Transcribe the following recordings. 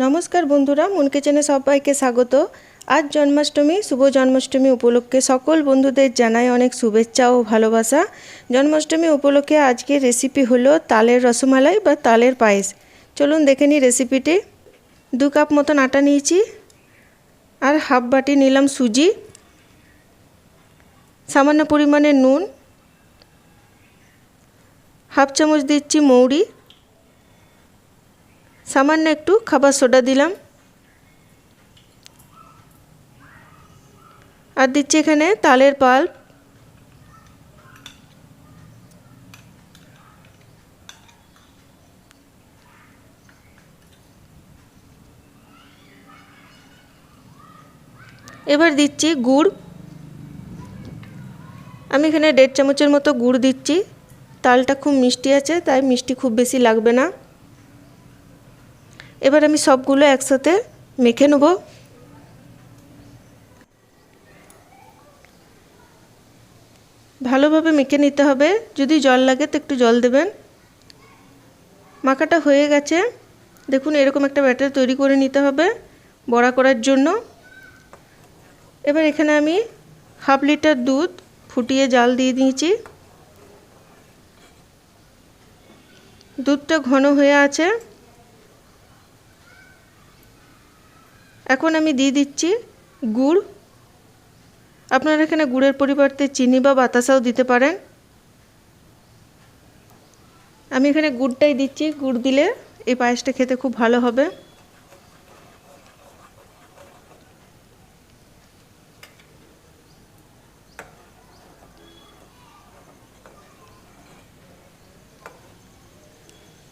नमस्कार बंधुरा मन किचेने सबाइके स्वागत। आज जन्माष्टमी शुभ जन्माष्टमी उपलक्षे सकल बंधुदेर जानाई अनेक शुभेच्छा और भालोबासा। जन्माष्टमी उपलक्षे आज के रेसिपि हलो तालेर रसमालाई बा तालेर पायेस। चलुन देखे नी रेसिपिटी। 2 कप मतन आटा निয়েছি और हाफ बाटी निलाम सुजी, सामान्य परिमाणे नुन, हाफ चामच दिচ্ছি मौरी, सामान्य एकटू खाबार सोडा दिलाम और दिচ্ছি एखाने तालेर पाल्प। एबार दिচ্ছি गुड़। आमी एखाने 1.5 चामचेर मतो गुड़ दिচ্ছি। तालटा खूब मिष्टि आछे ताई मिष्टि खूब बेशी लागबे ना। एबार आमी सबगुलो एकसाथे मेखे नेब। भालोभाबे मेखे निते हबे, यदि जल लागे तो एकटू जल देबेन। माखाटा हये गेछे, देखुन एरकम एकटा बैटर तैरी करे निते हबे बड़ा करार जोन्नो। एबार एखाने आमी हाफ लिटार दूध फुटिए जाल दिए दिएछि। दूधटा घन हये आछे। এখন আমি দিয়ে দিচ্ছি গুড়। আপনারা এখানে গুড়ের পরিবর্তে চিনি বা বাতাসাও দিতে পারেন। আমি এখানে গুড়টাই দিচ্ছি। গুড় দিলে এই পায়েসটা খেতে খুব ভালো হবে।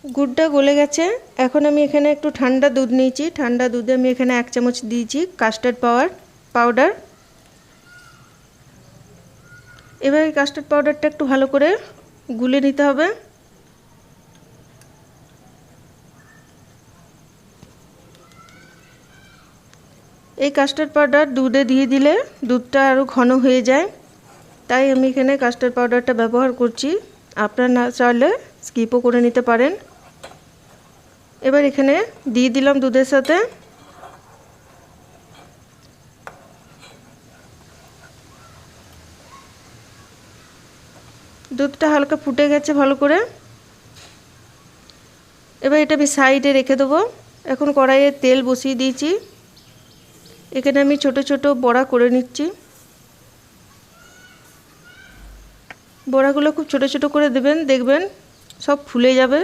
गुड़टा गले गेছে। এখন আমি এখানে একটু ঠান্ডা দুধ নিয়েছি। ঠান্ডা দুধে আমি এখানে 1 চামচ দিয়েছি কাস্টার্ড পাউডার। এবার এই কাস্টার্ড পাউডারটা একটু ভালো করে গুলে নিতে হবে। এই কাস্টার্ড পাউডার দুধে দিয়ে দিলে দুধটা আরো ঘন হয়ে যায়, তাই আমি এখানে কাস্টার্ড পাউডারটা ব্যবহার করছি। আপনারা না চাইলে স্কিপও করে নিতে পারেন। এবার এখানে দিয়ে দিলাম দুধের সাথে দুধটা হালকা ফুটে গেছে ভালো করে। এবার এটা আমি সাইডে রেখে দেবো। এখন কড়াইয়ে তেল বসিয়ে দিয়েছি। এখানে আমি ছোট ছোট বড়া করে নিচ্ছি। বড়াগুলো খুব ছোট ছোট করে দেবেন, দেখবেন সব ফুলে যাবে।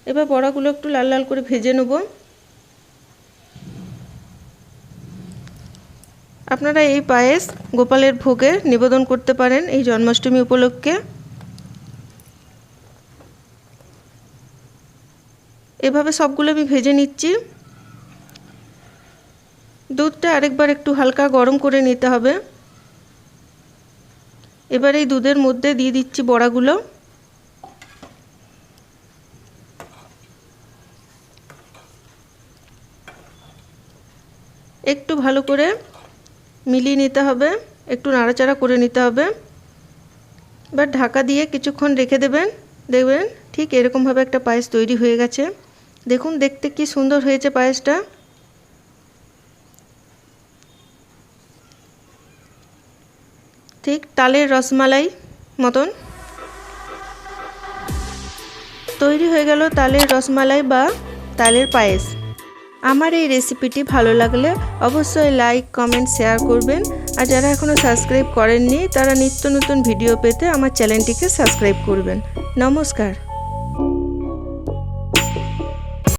এবার বড়াগুলো একটু লাল লাল করে ভেজে নেব। আপনারা এই পায়েস গোপালের ভোগে নিবেদন করতে পারেন এই জন্মাষ্টমী উপলক্ষে। এভাবে সবগুলো আমি ভেজে নিচ্ছি। দুধটা আরেকবার একটু হালকা গরম করে নিতে হবে। এবার এই দুধের মধ্যে দিয়ে দিচ্ছি বড়াগুলো। একটু ভালো করে মিলিয়ে নিতে হবে, একটু নাড়াচাড়া করে নিতে হবে। এবার ঢাকা দিয়ে কিছুক্ষণ রেখে দেবেন, দেখবেন ঠিক এরকমভাবে একটা পায়েস তৈরি হয়ে গেছে। দেখুন দেখতে কি সুন্দর হয়েছে পায়েসটা। ঠিক তালের রসমালাই মতন তৈরি হয়ে গেল তালের রসমালাই বা তালের পায়েস। আমার এই রেসিপিটি ভালো লাগলে অবশ্যই লাইক কমেন্ট শেয়ার করবেন। আর যারা এখনও সাবস্ক্রাইব করেননি তারা নিত্য নতুন ভিডিও পেতে আমার চ্যানেলটিকে সাবস্ক্রাইব করবেন। নমস্কার।